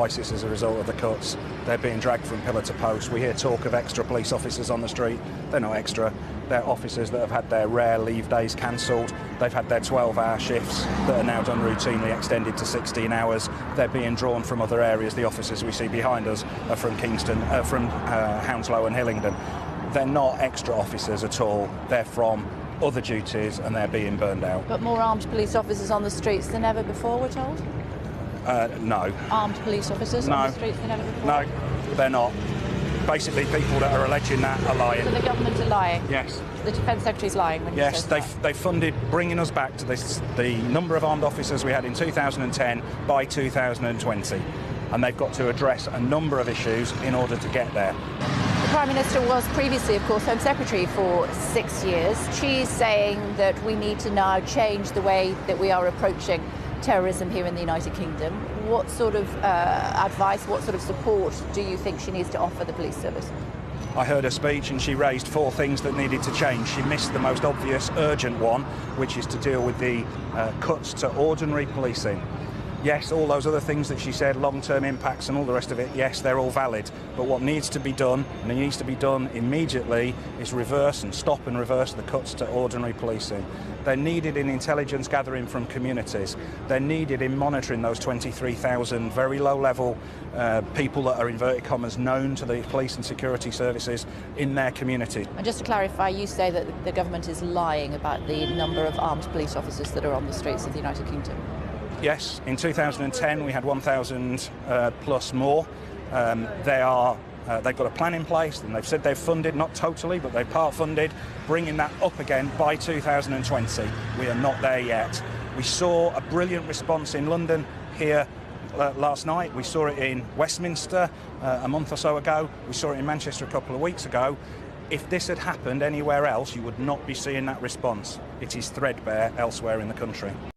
crisis as a result of the cuts. They're being dragged from pillar to post. We hear talk of extra police officers on the street. They're not extra. They're officers that have had their rare leave days cancelled. They've had their 12-hour shifts that are now done routinely extended to 16 hours. They're being drawn from other areas. The officers we see behind us are from Kingston, from Hounslow and Hillingdon. They're not extra officers at all. They're from other duties and they're being burned out. But more armed police officers on the streets than ever before, we're told? No. Armed police officers on the streets than ever before? No, they're not. Basically, people that are alleging that are lying. So the government are lying? Yes. The Defence Secretary's lying when he yes, says that? they funded bringing us back to the number of armed officers we had in 2010 by 2020. And they've got to address a number of issues in order to get there. The Prime Minister was previously, of course, Home Secretary for 6 years. She's saying that we need to now change the way that we are approaching terrorism here in the United Kingdom. What sort of advice, what sort of support do you think she needs to offer the police service? I heard her speech and she raised 4 things that needed to change. She missed the most obvious, urgent one, which is to deal with the cuts to ordinary policing. Yes, all those other things that she said, long-term impacts and all the rest of it, yes, they're all valid. But what needs to be done, and it needs to be done immediately, is reverse and stop and reverse the cuts to ordinary policing. They're needed in intelligence gathering from communities. They're needed in monitoring those 23,000 very low-level people that are, inverted commas, known to the police and security services in their community. And just to clarify, you say that the government is lying about the number of armed police officers that are on the streets of the United Kingdom. Yes, in 2010 we had 1,000 plus more. They've got a plan in place and they've said they've funded, not totally, but they've part funded, bringing that up again by 2020. We are not there yet. We saw a brilliant response in London here last night. We saw it in Westminster a month or so ago. We saw it in Manchester a couple of weeks ago. If this had happened anywhere else, you would not be seeing that response. It is threadbare elsewhere in the country.